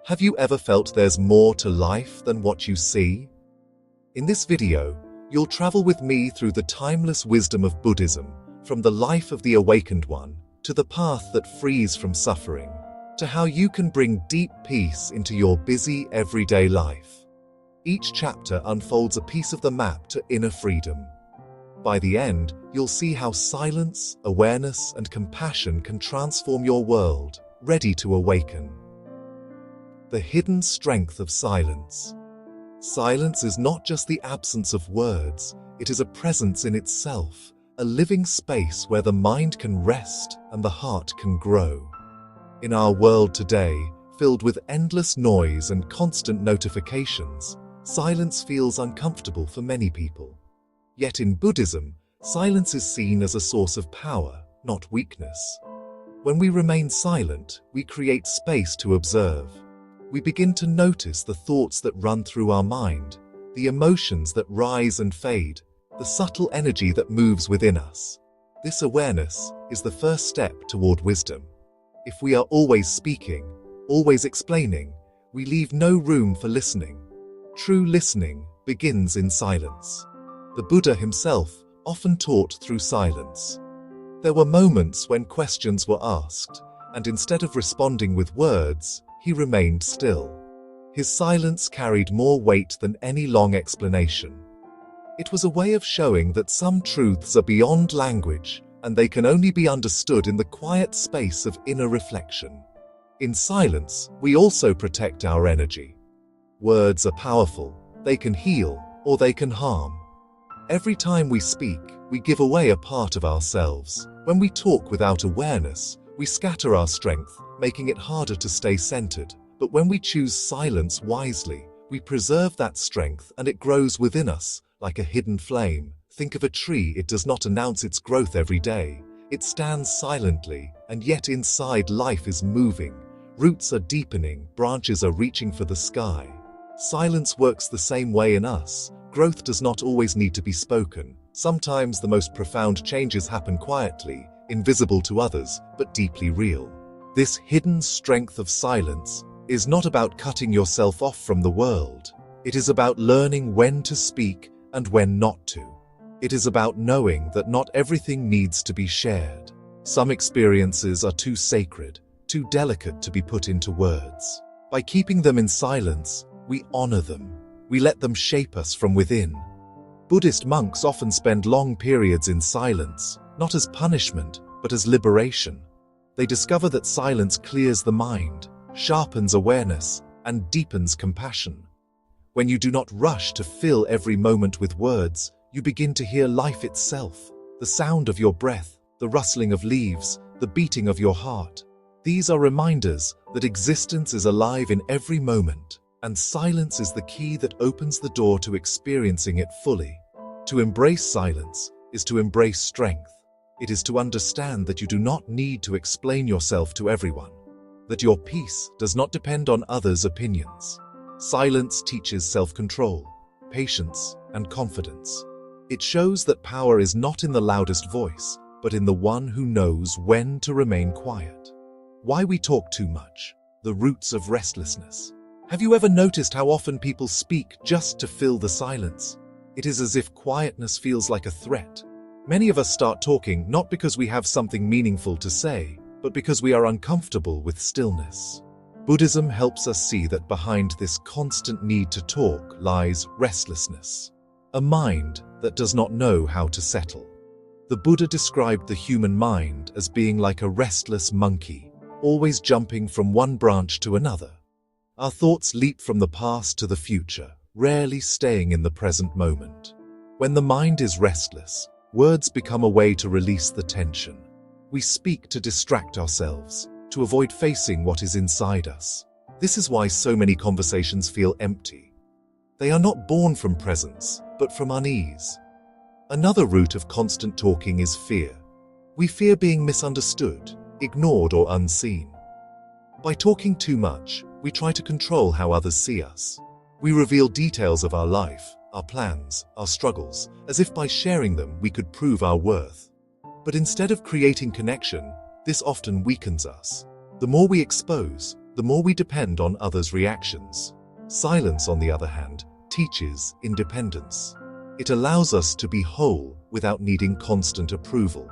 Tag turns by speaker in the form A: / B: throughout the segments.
A: Have you ever felt there's more to life than what you see? In this video, you'll travel with me through the timeless wisdom of Buddhism, from the life of the awakened one, to the path that frees from suffering, to how you can bring deep peace into your busy everyday life. Each chapter unfolds a piece of the map to inner freedom. By the end, you'll see how silence, awareness, and compassion can transform your world, ready to awaken. The hidden strength of silence. Silence is not just the absence of words, it is a presence in itself, a living space where the mind can rest and the heart can grow. In our world today, filled with endless noise and constant notifications, silence feels uncomfortable for many people. Yet in Buddhism, silence is seen as a source of power, not weakness. When we remain silent, we create space to observe. We begin to notice the thoughts that run through our mind, the emotions that rise and fade, the subtle energy that moves within us. This awareness is the first step toward wisdom. If we are always speaking, always explaining, we leave no room for listening. True listening begins in silence. The Buddha himself often taught through silence. There were moments when questions were asked, and instead of responding with words, he remained still. His silence carried more weight than any long explanation. It was a way of showing that some truths are beyond language, and they can only be understood in the quiet space of inner reflection. In silence, we also protect our energy. Words are powerful. They can heal, or they can harm. Every time we speak, we give away a part of ourselves. When we talk without awareness, we scatter our strength, making it harder to stay centered. But when we choose silence wisely, we preserve that strength and it grows within us, like a hidden flame. Think of a tree. It does not announce its growth every day. It stands silently, and yet inside life is moving. Roots are deepening, branches are reaching for the sky. Silence works the same way in us. Growth does not always need to be spoken. Sometimes the most profound changes happen quietly, invisible to others, but deeply real. This hidden strength of silence is not about cutting yourself off from the world. It is about learning when to speak and when not to. It is about knowing that not everything needs to be shared. Some experiences are too sacred, too delicate to be put into words. By keeping them in silence, we honor them. We let them shape us from within. Buddhist monks often spend long periods in silence, not as punishment, but as liberation. They discover that silence clears the mind, sharpens awareness, and deepens compassion. When you do not rush to fill every moment with words, you begin to hear life itself, the sound of your breath, the rustling of leaves, the beating of your heart. These are reminders that existence is alive in every moment, and silence is the key that opens the door to experiencing it fully. To embrace silence is to embrace strength. It is to understand that you do not need to explain yourself to everyone, that your peace does not depend on others' opinions. Silence teaches self-control, patience, and confidence. It shows that power is not in the loudest voice, but in the one who knows when to remain quiet. Why we talk too much. The roots of restlessness. Have you ever noticed how often people speak just to fill the silence? It is as if quietness feels like a threat. Many of us start talking not because we have something meaningful to say, but because we are uncomfortable with stillness. Buddhism helps us see that behind this constant need to talk lies restlessness, a mind that does not know how to settle. The Buddha described the human mind as being like a restless monkey, always jumping from one branch to another. Our thoughts leap from the past to the future, rarely staying in the present moment. When the mind is restless, words become a way to release the tension. We speak to distract ourselves, to avoid facing what is inside us. This is why so many conversations feel empty. They are not born from presence, but from unease. Another root of constant talking is fear. We fear being misunderstood, ignored, or unseen. By talking too much, we try to control how others see us. We reveal details of our life, our plans, our struggles, as if by sharing them we could prove our worth. But instead of creating connection, this often weakens us. The more we expose, the more we depend on others' reactions. Silence, on the other hand, teaches independence. It allows us to be whole without needing constant approval.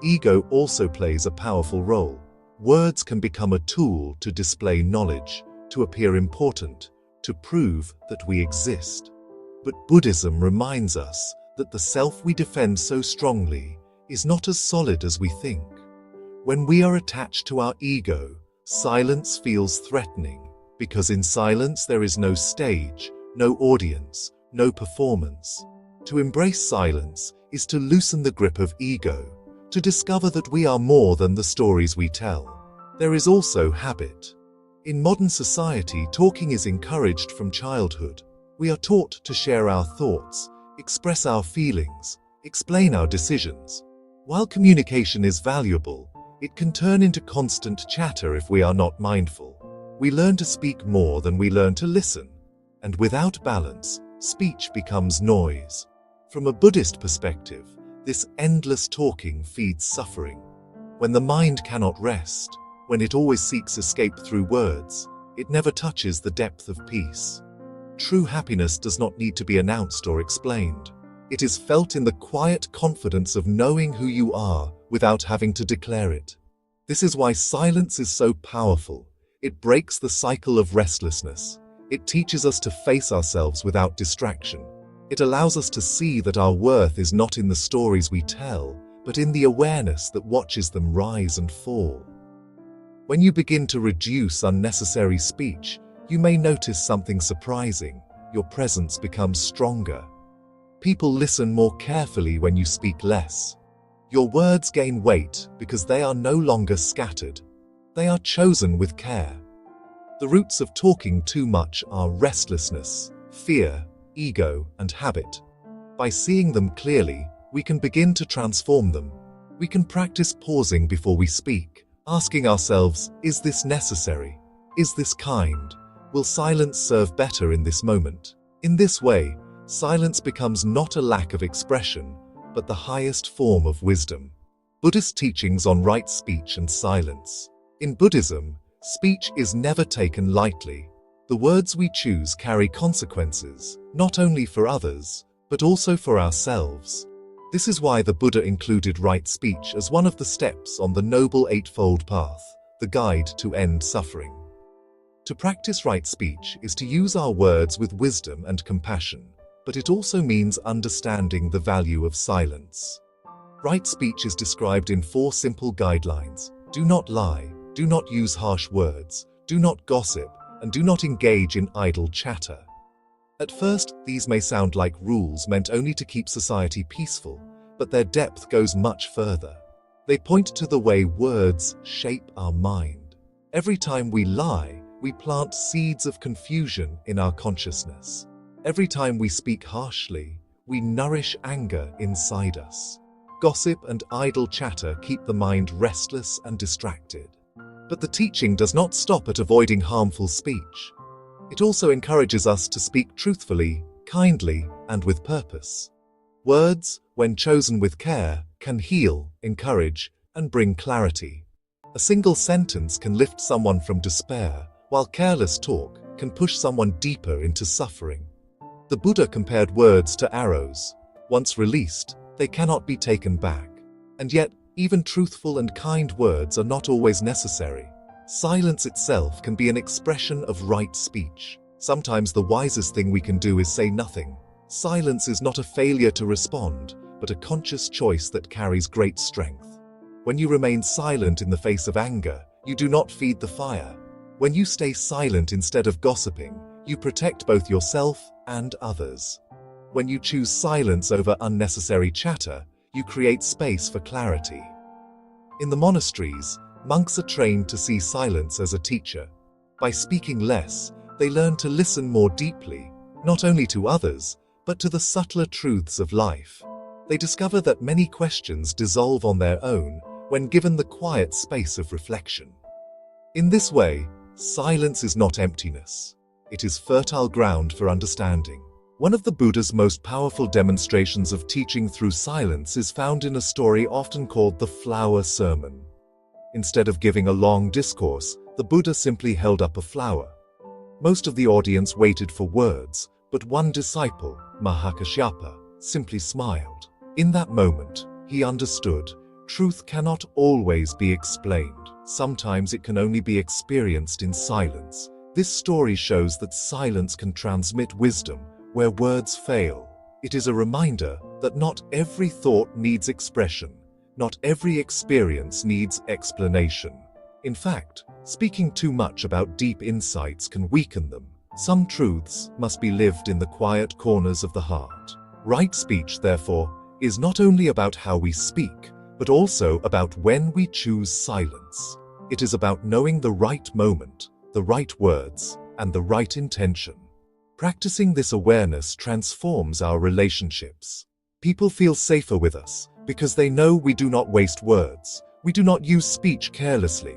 A: Ego also plays a powerful role. Words can become a tool to display knowledge, to appear important, to prove that we exist. But Buddhism reminds us that the self we defend so strongly is not as solid as we think. When we are attached to our ego, silence feels threatening, because in silence there is no stage, no audience, no performance. To embrace silence is to loosen the grip of ego, to discover that we are more than the stories we tell. There is also habit. In modern society, talking is encouraged from childhood. We are taught to share our thoughts, express our feelings, explain our decisions. While communication is valuable, it can turn into constant chatter if we are not mindful. We learn to speak more than we learn to listen, and without balance, speech becomes noise. From a Buddhist perspective, this endless talking feeds suffering. When the mind cannot rest, when it always seeks escape through words, it never touches the depth of peace. True happiness does not need to be announced or explained. It is felt in the quiet confidence of knowing who you are without having to declare it. This is why silence is so powerful. It breaks the cycle of restlessness. It teaches us to face ourselves without distraction. It allows us to see that our worth is not in the stories we tell, but in the awareness that watches them rise and fall. When you begin to reduce unnecessary speech, you may notice something surprising. Your presence becomes stronger. People listen more carefully when you speak less. Your words gain weight because they are no longer scattered. They are chosen with care. The roots of talking too much are restlessness, fear, ego, and habit. By seeing them clearly, we can begin to transform them. We can practice pausing before we speak, asking ourselves, is this necessary? Is this kind? Will silence serve better in this moment? In this way, silence becomes not a lack of expression, but the highest form of wisdom. Buddhist teachings on right speech and silence. In Buddhism, speech is never taken lightly. The words we choose carry consequences, not only for others, but also for ourselves. This is why the Buddha included right speech as one of the steps on the Noble Eightfold Path, the guide to end suffering. To practice right speech is to use our words with wisdom and compassion, but it also means understanding the value of silence. Right speech is described in 4 simple guidelines: do not lie, do not use harsh words, do not gossip, and do not engage in idle chatter. At first, these may sound like rules meant only to keep society peaceful, but their depth goes much further. They point to the way words shape our mind. Every time we lie, we plant seeds of confusion in our consciousness. Every time we speak harshly, we nourish anger inside us. Gossip and idle chatter keep the mind restless and distracted. But the teaching does not stop at avoiding harmful speech. It also encourages us to speak truthfully, kindly, and with purpose. Words, when chosen with care, can heal, encourage, and bring clarity. A single sentence can lift someone from despair, while careless talk can push someone deeper into suffering. The Buddha compared words to arrows. Once released, they cannot be taken back. And yet, even truthful and kind words are not always necessary. Silence itself can be an expression of right speech. Sometimes the wisest thing we can do is say nothing. Silence is not a failure to respond, but a conscious choice that carries great strength. When you remain silent in the face of anger, you do not feed the fire. When you stay silent instead of gossiping, you protect both yourself and others. When you choose silence over unnecessary chatter, you create space for clarity. In the monasteries, monks are trained to see silence as a teacher. By speaking less, they learn to listen more deeply, not only to others, but to the subtler truths of life. They discover that many questions dissolve on their own when given the quiet space of reflection. In this way, silence is not emptiness. It is fertile ground for understanding. One of the Buddha's most powerful demonstrations of teaching through silence is found in a story often called the Flower Sermon. Instead of giving a long discourse, The Buddha simply held up a flower. Most of the audience waited for words, but one disciple, Mahakashyapa, simply smiled. In that moment, he understood, truth cannot always be explained. Sometimes it can only be experienced in silence. This story shows that silence can transmit wisdom where words fail. It is a reminder that not every thought needs expression, not every experience needs explanation. In fact, speaking too much about deep insights can weaken them. Some truths must be lived in the quiet corners of the heart. Right speech, therefore, is not only about how we speak, but also about when we choose silence. It is about knowing the right moment, the right words, and the right intention. Practicing this awareness transforms our relationships. People feel safer with us because they know we do not waste words. We do not use speech carelessly.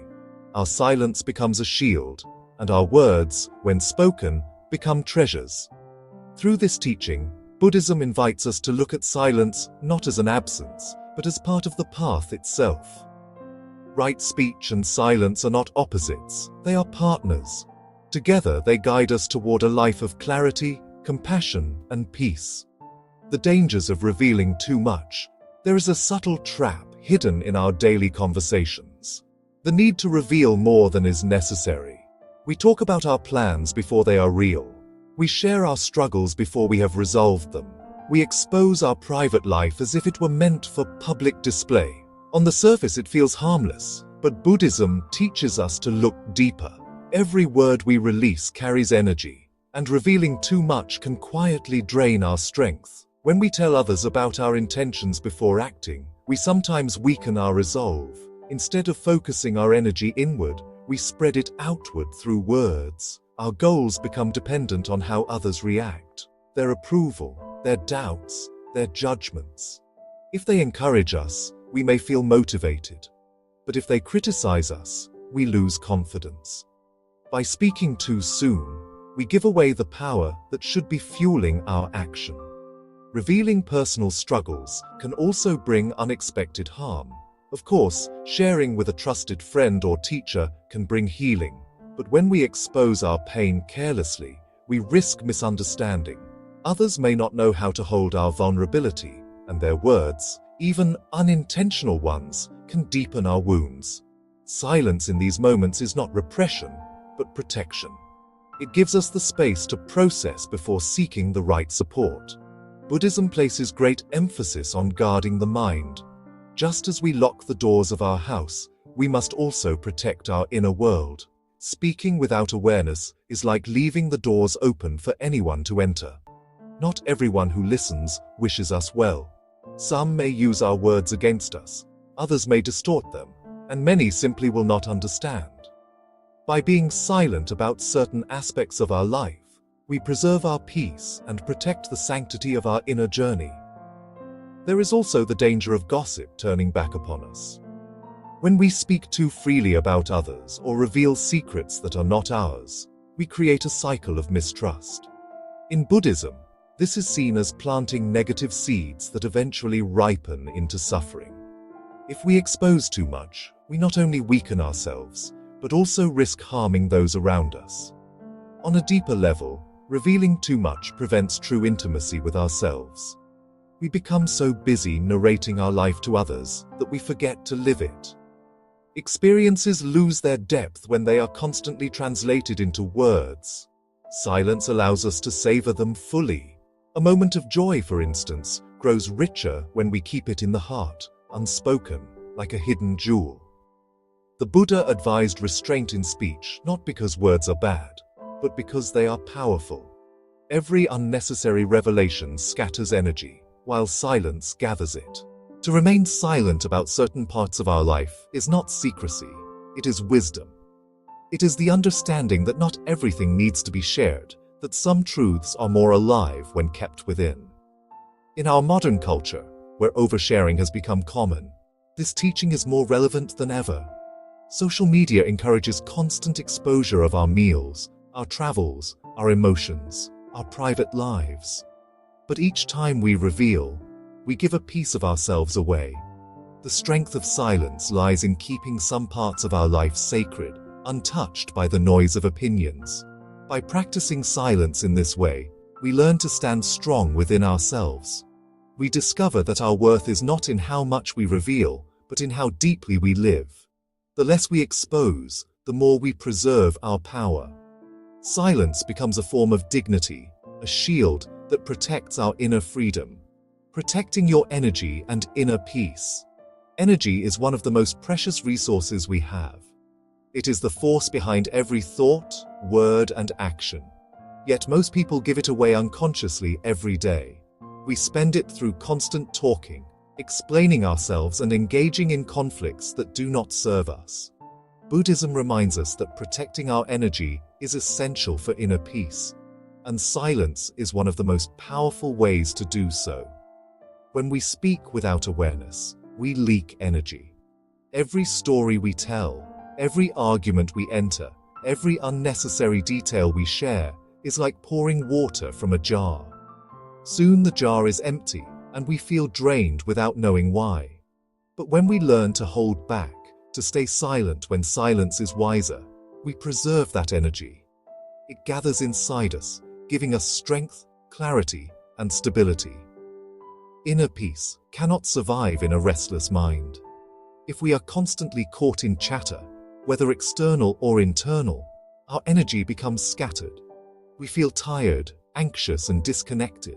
A: Our silence becomes a shield, and our words, when spoken, become treasures. Through this teaching, Buddhism invites us to look at silence not as an absence, but as part of the path itself. Right speech and silence are not opposites, they are partners. Together they guide us toward a life of clarity, compassion, and peace. The dangers of revealing too much. There is a subtle trap hidden in our daily conversations. The need to reveal more than is necessary. We talk about our plans before they are real. We share our struggles before we have resolved them. We expose our private life as if it were meant for public display. On the surface it feels harmless, but Buddhism teaches us to look deeper. Every word we release carries energy, and revealing too much can quietly drain our strength. When we tell others about our intentions before acting, we sometimes weaken our resolve. Instead of focusing our energy inward, we spread it outward through words. Our goals become dependent on how others react, their approval, their doubts, their judgments. If they encourage us, we may feel motivated. But if they criticize us, we lose confidence. By speaking too soon, we give away the power that should be fueling our action. Revealing personal struggles can also bring unexpected harm. Of course, sharing with a trusted friend or teacher can bring healing, but when we expose our pain carelessly, we risk misunderstanding. Others may not know how to hold our vulnerability, and their words, even unintentional ones, can deepen our wounds. Silence in these moments is not repression, but protection. It gives us the space to process before seeking the right support. Buddhism places great emphasis on guarding the mind. Just as we lock the doors of our house, we must also protect our inner world. Speaking without awareness is like leaving the doors open for anyone to enter. Not everyone who listens wishes us well. Some may use our words against us, others may distort them, and many simply will not understand. By being silent about certain aspects of our life, we preserve our peace and protect the sanctity of our inner journey. There is also the danger of gossip turning back upon us. When we speak too freely about others or reveal secrets that are not ours, we create a cycle of mistrust. In Buddhism, this is seen as planting negative seeds that eventually ripen into suffering. If we expose too much, we not only weaken ourselves, but also risk harming those around us. On a deeper level, revealing too much prevents true intimacy with ourselves. We become so busy narrating our life to others that we forget to live it. Experiences lose their depth when they are constantly translated into words. Silence allows us to savor them fully. A moment of joy, for instance, grows richer when we keep it in the heart, unspoken, like a hidden jewel. The Buddha advised restraint in speech not because words are bad, but because they are powerful. Every unnecessary revelation scatters energy, while silence gathers it. To remain silent about certain parts of our life is not secrecy, it is wisdom. It is the understanding that not everything needs to be shared, that some truths are more alive when kept within. In our modern culture, where oversharing has become common, this teaching is more relevant than ever. Social media encourages constant exposure of our meals, our travels, our emotions, our private lives. But each time we reveal, we give a piece of ourselves away. The strength of silence lies in keeping some parts of our life sacred, untouched by the noise of opinions. By practicing silence in this way, we learn to stand strong within ourselves. We discover that our worth is not in how much we reveal, but in how deeply we live. The less we expose, the more we preserve our power. Silence becomes a form of dignity, a shield that protects our inner freedom, protecting your energy and inner peace. Energy is one of the most precious resources we have. It is the force behind every thought, word, and action. Yet most people give it away unconsciously every day. We spend it through constant talking, explaining ourselves, and engaging in conflicts that do not serve us. Buddhism reminds us that protecting our energy is essential for inner peace, and silence is one of the most powerful ways to do so. When we speak without awareness, we leak energy. Every story we tell, every argument we enter, every unnecessary detail we share is like pouring water from a jar. Soon the jar is empty, and we feel drained without knowing why. But when we learn to hold back, to stay silent when silence is wiser, we preserve that energy. It gathers inside us, giving us strength, clarity, and stability. Inner peace cannot survive in a restless mind. If we are constantly caught in chatter, whether external or internal, our energy becomes scattered. We feel tired, anxious, and disconnected.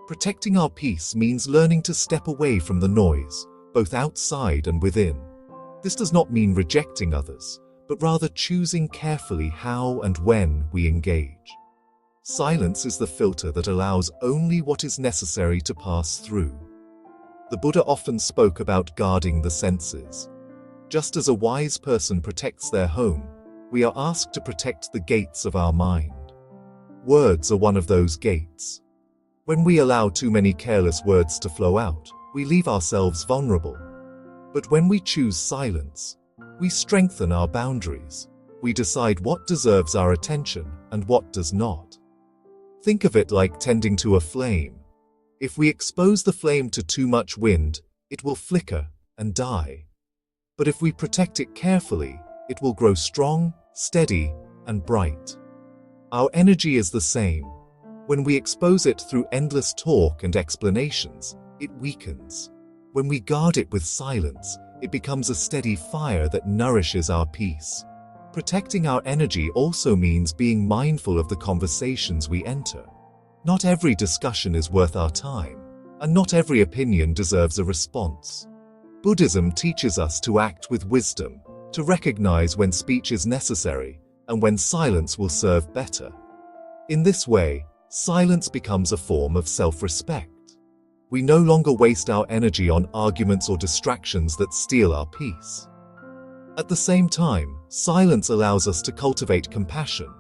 A: Protecting our peace means learning to step away from the noise, both outside and within. This does not mean rejecting others, but rather choosing carefully how and when we engage. Silence is the filter that allows only what is necessary to pass through. The Buddha often spoke about guarding the senses. Just as a wise person protects their home, we are asked to protect the gates of our mind. Words are one of those gates. When we allow too many careless words to flow out, we leave ourselves vulnerable. But when we choose silence, we strengthen our boundaries. We decide what deserves our attention and what does not. Think of it like tending to a flame. If we expose the flame to too much wind, it will flicker and die. But if we protect it carefully, it will grow strong, steady, and bright. Our energy is the same. When we expose it through endless talk and explanations, it weakens. When we guard it with silence, it becomes a steady fire that nourishes our peace. Protecting our energy also means being mindful of the conversations we enter. Not every discussion is worth our time, and not every opinion deserves a response. Buddhism teaches us to act with wisdom, to recognize when speech is necessary and when silence will serve better. In this way, silence becomes a form of self-respect. We no longer waste our energy on arguments or distractions that steal our peace. At the same time, silence allows us to cultivate compassion.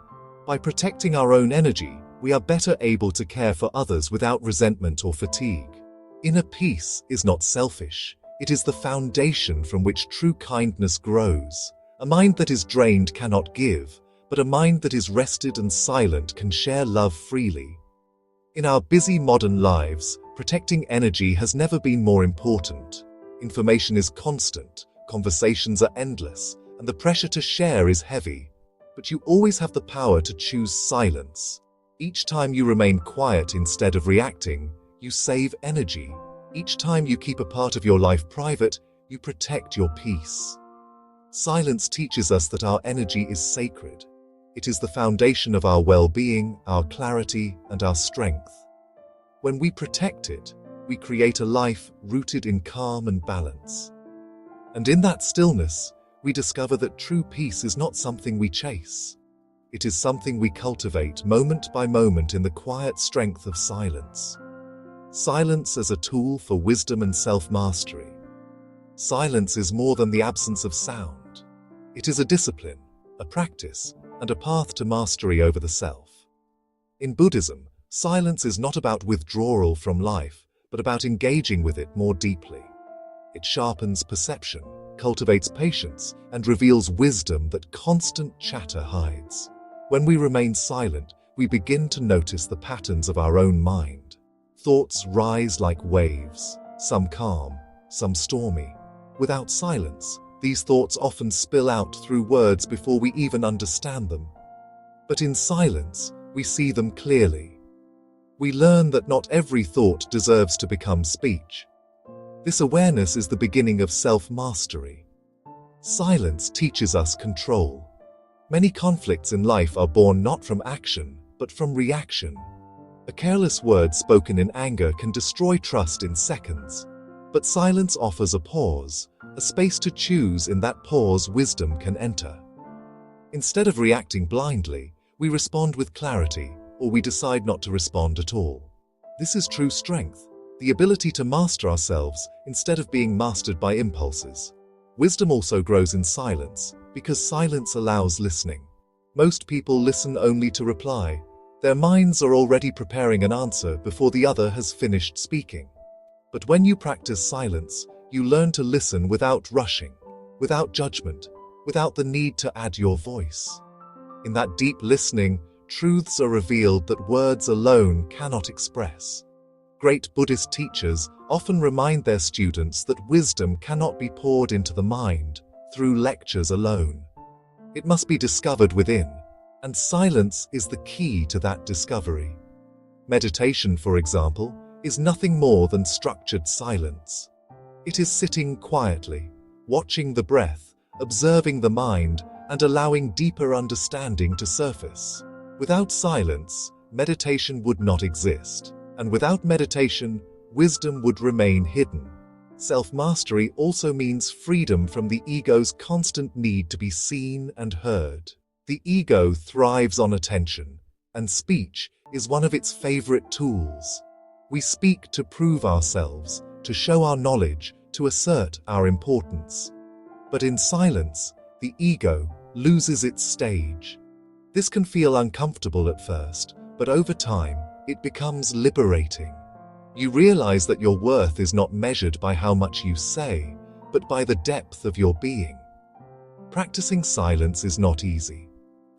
A: By protecting our own energy, we are better able to care for others without resentment or fatigue. Inner peace is not selfish. It is the foundation from which true kindness grows. A mind that is drained cannot give, but a mind that is rested and silent can share love freely. In our busy modern lives, protecting energy has never been more important. Information is constant, conversations are endless, and the pressure to share is heavy. But you always have the power to choose silence. Each time you remain quiet instead of reacting, you save energy. Each time you keep a part of your life private, you protect your peace. Silence teaches us that our energy is sacred. It is the foundation of our well-being, our clarity, and our strength. When we protect it, we create a life rooted in calm and balance. And in that stillness, we discover that true peace is not something we chase. It is something we cultivate moment by moment in the quiet strength of silence. Silence as a tool for wisdom and self-mastery. Silence is more than the absence of sound. It is a discipline, a practice, and a path to mastery over the self. In Buddhism, silence is not about withdrawal from life, but about engaging with it more deeply. It sharpens perception, cultivates patience, and reveals wisdom that constant chatter hides. When we remain silent, we begin to notice the patterns of our own mind. Thoughts rise like waves, some calm, some stormy. Without silence, These thoughts often spill out through words before we even understand them. But in silence, we see them clearly. We learn that not every thought deserves to become speech. This awareness is the beginning of self-mastery. Silence teaches us control. Many conflicts in life are born not from action, but from reaction. A careless word spoken in anger can destroy trust in seconds. But silence offers a pause, a space to choose. In that pause, wisdom can enter. Instead of reacting blindly, we respond with clarity, or we decide not to respond at all. This is true strength, the ability to master ourselves instead of being mastered by impulses. Wisdom also grows in silence, because silence allows listening. Most people listen only to reply. Their minds are already preparing an answer before the other has finished speaking. But when you practice silence, you learn to listen without rushing, without judgment, without the need to add your voice. In that deep listening, truths are revealed that words alone cannot express. Great Buddhist teachers often remind their students that wisdom cannot be poured into the mind through lectures alone. It must be discovered within, and silence is the key to that discovery. Meditation, for example, is nothing more than structured silence. It is sitting quietly, watching the breath, observing the mind, and allowing deeper understanding to surface. Without silence, meditation would not exist, and without meditation, wisdom would remain hidden. Self-mastery also means freedom from the ego's constant need to be seen and heard. The ego thrives on attention, and speech is one of its favorite tools. We speak to prove ourselves, to show our knowledge, to assert our importance. But in silence, the ego loses its stage. This can feel uncomfortable at first, but over time, it becomes liberating. You realize that your worth is not measured by how much you say, but by the depth of your being. Practicing silence is not easy.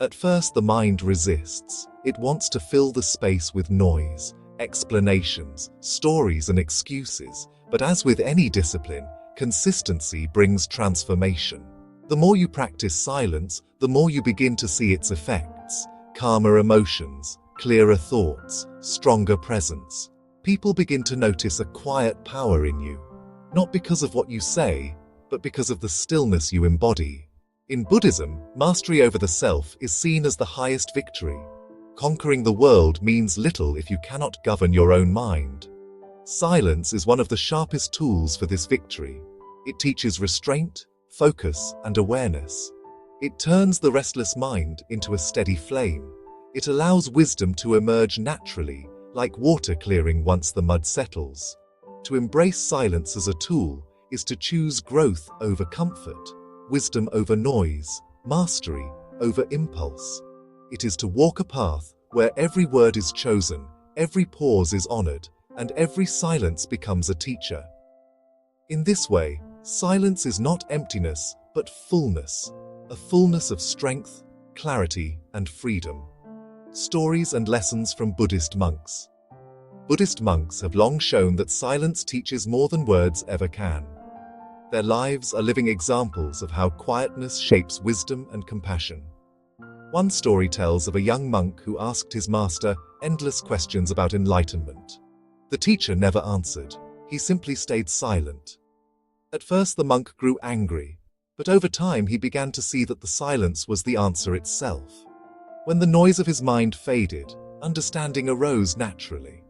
A: At first, the mind resists. It wants to fill the space with noise, explanations, stories, and excuses. But as with any discipline, consistency brings transformation. The more you practice silence, the more you begin to see its effects: calmer emotions, clearer thoughts, stronger presence. People begin to notice a quiet power in you, not because of what you say, but because of the stillness you embody. In Buddhism, mastery over the self is seen as the highest victory. Conquering the world means little if you cannot govern your own mind. Silence is one of the sharpest tools for this victory. It teaches restraint, focus, and awareness. It turns the restless mind into a steady flame. It allows wisdom to emerge naturally, like water clearing once the mud settles. To embrace silence as a tool is to choose growth over comfort, wisdom over noise, mastery over impulse. It is to walk a path where every word is chosen, every pause is honored, and every silence becomes a teacher. In this way, silence is not emptiness, but fullness, a fullness of strength, clarity, and freedom. Stories and lessons from Buddhist monks. Buddhist monks have long shown that silence teaches more than words ever can. Their lives are living examples of how quietness shapes wisdom and compassion. One story tells of a young monk who asked his master endless questions about enlightenment. The teacher never answered. He simply stayed silent. At first, the monk grew angry, but over time he began to see that the silence was the answer itself. When the noise of his mind faded, understanding arose naturally.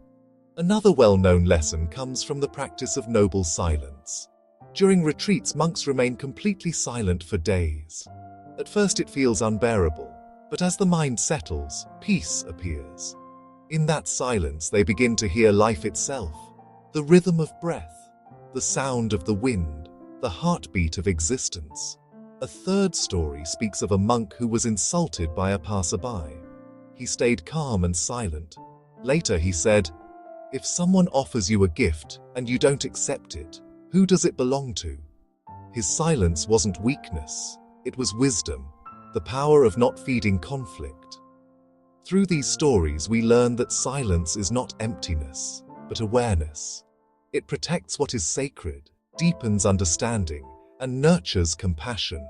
A: Another well-known lesson comes from the practice of noble silence. During retreats, monks remain completely silent for days. At first it feels unbearable, but as the mind settles, peace appears. In that silence, they begin to hear life itself, the rhythm of breath, the sound of the wind, the heartbeat of existence. A third story speaks of a monk who was insulted by a passerby. He stayed calm and silent. Later he said, "If someone offers you a gift and you don't accept it, who does it belong to?" His silence wasn't weakness, it was wisdom, the power of not feeding conflict. Through these stories, we learn that silence is not emptiness, but awareness. It protects what is sacred, deepens understanding, and nurtures compassion.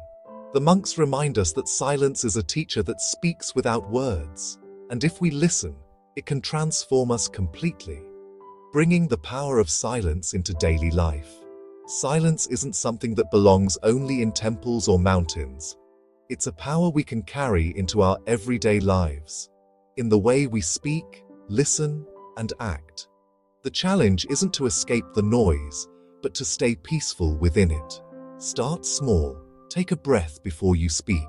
A: The monks remind us that silence is a teacher that speaks without words, and if we listen, it can transform us completely. Bringing the power of silence into daily life. Silence isn't something that belongs only in temples or mountains. It's a power we can carry into our everyday lives, in the way we speak, listen, and act. The challenge isn't to escape the noise, but to stay peaceful within it. Start small. Take a breath before you speak.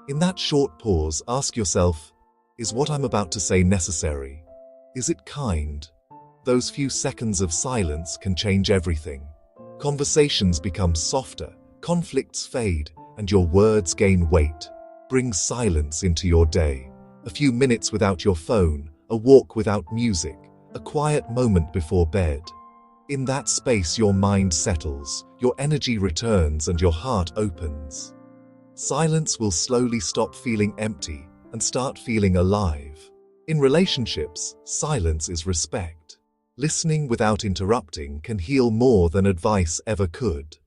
A: In that short pause, ask yourself, is what I'm about to say necessary? Is it kind? Those few seconds of silence can change everything. Conversations become softer, conflicts fade, and your words gain weight. Bring silence into your day. A few minutes without your phone, a walk without music, a quiet moment before bed. In that space, your mind settles, your energy returns, and your heart opens. Silence will slowly stop feeling empty and start feeling alive. In relationships, silence is respect. Listening without interrupting can heal more than advice ever could.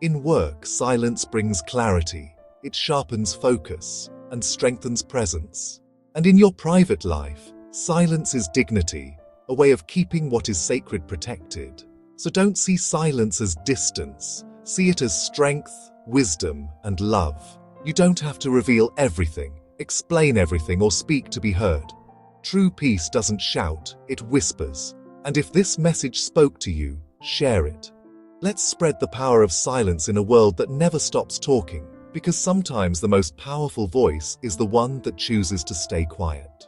A: In work, silence brings clarity. It sharpens focus and strengthens presence. And in your private life, silence is dignity, a way of keeping what is sacred protected. So don't see silence as distance. See it as strength, wisdom, and love. You don't have to reveal everything, explain everything, or speak to be heard. True peace doesn't shout, it whispers. And if this message spoke to you, share it. Let's spread the power of silence in a world that never stops talking, because sometimes the most powerful voice is the one that chooses to stay quiet.